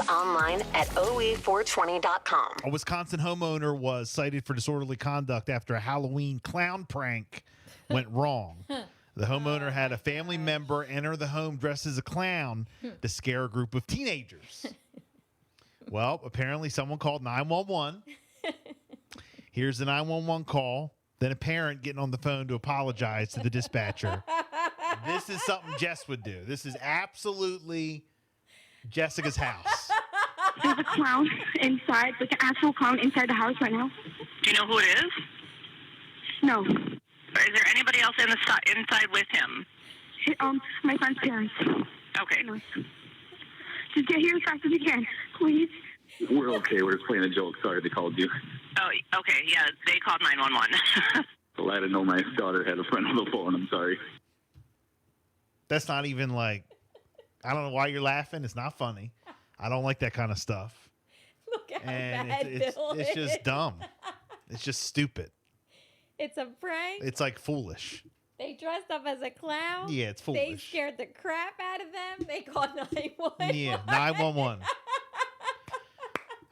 Online at OE420.com. A Wisconsin homeowner was cited for disorderly conduct after a Halloween clown prank went wrong. The homeowner had a family member enter the home dressed as a clown to scare a group of teenagers. Well, apparently someone called 911. Here's the 911 call. Then a parent getting on the phone to apologize to the dispatcher. This is something Jess would do. This is absolutely Jessica's house. There's a clown inside, like an actual clown inside the house right now. Do you know who it is? No. Is there anybody else inside with him? My friend's parents. Okay. Just get here as fast as you can, please. We're okay. We're just playing a joke. Sorry they called you. Oh, okay. Yeah, they called 911. Well, I didn't know my daughter had a friend on the phone. I'm sorry. That's not even like, I don't know why you're laughing. It's not funny. I don't like that kind of stuff. Look how And bad Bill it's just is. dumb. It's just stupid. It's a prank. It's like foolish. They dressed up as a clown. Yeah, it's They foolish. scared the crap out of them. They called 911. Yeah, 911.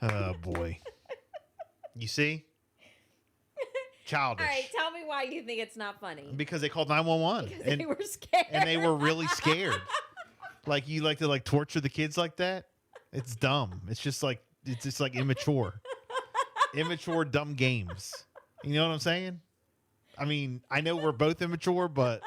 Oh, boy. You see? Childish. All right, tell me why you think it's not funny. Because they called 911. Because they were scared. And they were really scared. Like, you like to like torture the kids like that? It's dumb. It's just like immature. Immature, dumb games. You know what I'm saying? I mean, I know we're both immature, but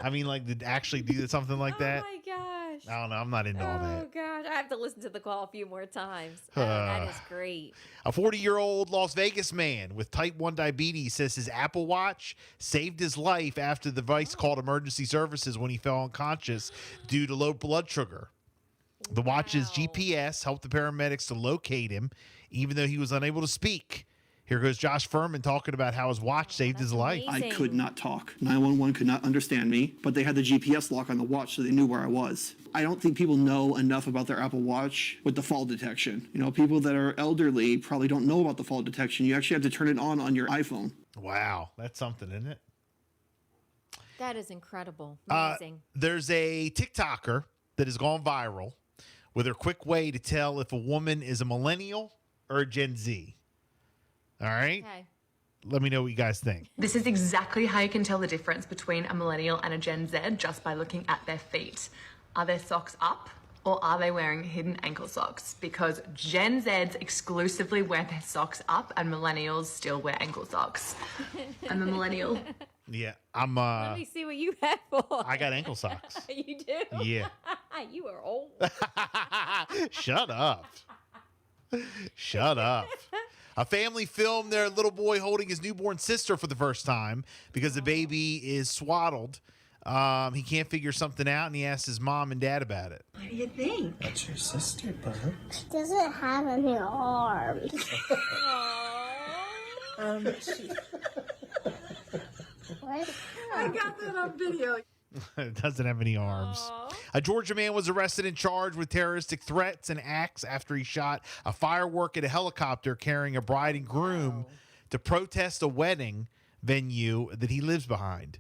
I mean, like, to actually do something like that. Oh my gosh. I don't know. I'm not into all Oh that. gosh. I have to listen to the call a few more times. Oh, that is great. A 40-year-old Las Vegas man with type 1 diabetes says his Apple Watch saved his life after the device called emergency services when he fell unconscious due to low blood sugar. The watch's GPS helped the paramedics to locate him, even though he was unable to speak. Here goes Josh Furman talking about how his watch saved his life. amazing. I could not talk. 911 could not understand me, but they had the GPS lock on the watch so they knew where I was. I don't think people know enough about their Apple Watch with the fall detection. You know, people that are elderly probably don't know about the fall detection. You actually have to turn it on your iPhone. Wow, that's something, isn't it? That is incredible. Amazing. There's a TikToker that has gone viral with her quick way to tell if a woman is a millennial or a Gen Z. All right? Okay. Let me know what you guys think. This is exactly how you can tell the difference between a millennial and a Gen Z just by looking at their feet. Are their socks up or are they wearing hidden ankle socks? Because Gen Zs exclusively wear their socks up and millennials still wear ankle socks. I'm a millennial. Yeah, I'm Let me see what you have for. I got ankle socks. You do? Yeah. You are old. Shut up. Shut up. A family filmed their little boy holding his newborn sister for the first time because the baby is swaddled. He can't figure something out, and he asked his mom and dad about it. What do you think? That's your sister, bud. She doesn't have any arms. What? I got that on video. It doesn't have any arms. A Georgia man was arrested and charged with terroristic threats and acts after he shot a firework at a helicopter carrying a bride and groom to protest a wedding venue that he lives behind.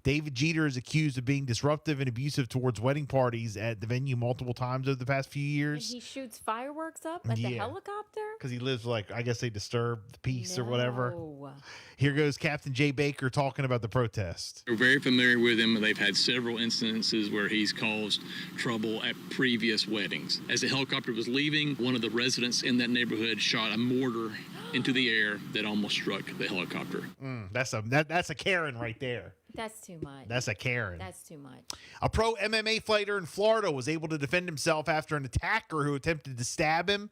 David Jeter is accused of being disruptive and abusive towards wedding parties at the venue multiple times over the past few And years. he shoots fireworks up at the Yeah. helicopter? Because he lives like, I guess they disturb the peace or whatever. No. Here goes Captain Jay Baker talking about the protest. We're very familiar with him. They've had several instances where he's caused trouble at previous weddings. As the helicopter was leaving, one of the residents in that neighborhood shot a mortar into the air that almost struck the helicopter. That's a Karen right there. That's too much. That's a Karen. That's too much. A pro MMA fighter in Florida was able to defend himself after an attacker who attempted to stab him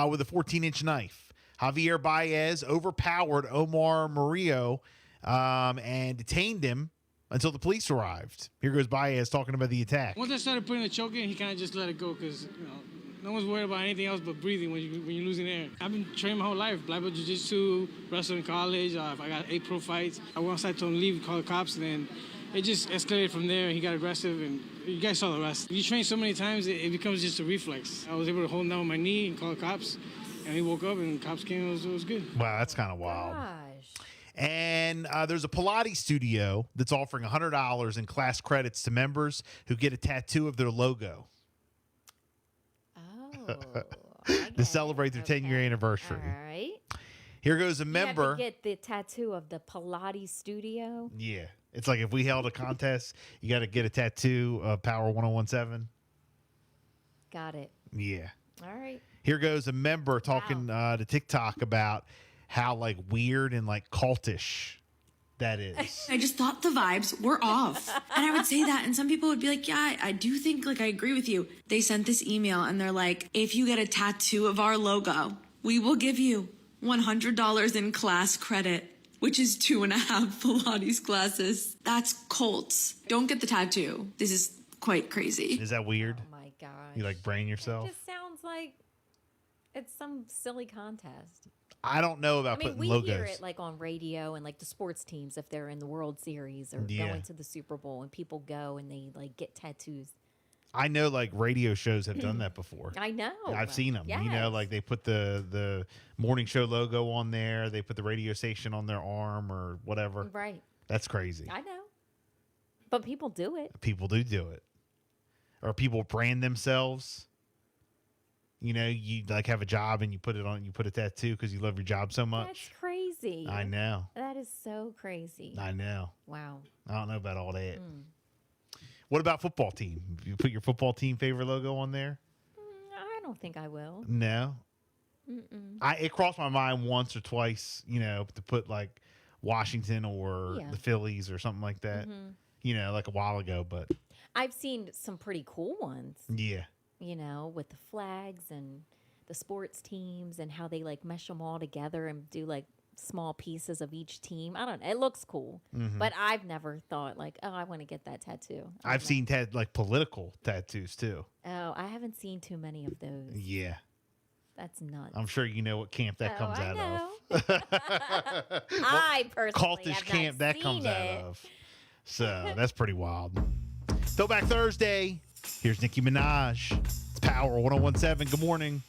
with a 14-inch knife. Javier Baez overpowered Omar Murillo and detained him until the police arrived. Here goes Baez talking about the attack. Once I started putting the choke in, he kind of just let it go because no one's worried about anything else but breathing when you're losing air. I've been training my whole life. Black belt jiu-jitsu, wrestled in college. I got 8 pro fights. I went outside, told him to leave, called the cops, and then it just escalated from there. He got aggressive, and you guys saw the rest. You train so many times, it becomes just a reflex. I was able to hold him down with my knee and call the cops, and he woke up, and the cops came, it was good. Wow, that's kind of wild. Gosh. And there's a Pilates studio that's offering $100 in class credits to members who get a tattoo of their logo. Oh. to celebrate their 10-year anniversary. All right. Here goes a You member. have to get the tattoo of the Pilates studio. Yeah. It's like if we held a contest, you got to get a tattoo of Power 1017. Got it. Yeah. All right. Here goes a member talking to TikTok about how like weird and like cultish that is. I just thought the vibes were off. And I would say that, and some people would be like, yeah, I do think, like, I agree with you. They sent this email, and they're like, if you get a tattoo of our logo, we will give you $100 in class credit, which is 2.5 Pilates classes. That's cults. Don't get the tattoo. This is quite crazy. Is that weird? Oh my gosh. You like brain yourself? It just sounds like it's some silly contest. I don't know about I mean, putting we logos. hear it like on radio and like the sports teams if they're in the World Series or going to the Super Bowl and people go and they like get tattoos. I know like radio shows have done that before. I know. I've seen them. Yes. You know, like they put the morning show logo on there. They put the radio station on their arm or whatever. Right. That's crazy. I know. But people do it. People do it. Or people brand themselves. You know, you like have a job and you put it on, you put a tattoo because you love your job so much. That's crazy. I know. That is so crazy. I know. Wow. I don't know about all that. What about football team? You put your football team favorite logo on there? I don't think I will. No. It crossed my mind once or twice, you know, to put like Washington or the Phillies or something like that. You know, like a while ago, but I've seen some pretty cool ones. yeah. You know, with the flags and the sports teams and how they like mesh them all together and do like small pieces of each team. I don't know. It looks cool. But I've never thought like, oh, I want to get that tattoo. I've seen like political tattoos too. Oh, I haven't seen too many of those. Yeah. That's nuts. I'm sure you know what camp that comes I out know. of. I personally Cultish have camp not that comes seen out it. of. So that's pretty wild. Throwback Thursday. Here's Nicki Minaj. It's Power 1017. Good morning.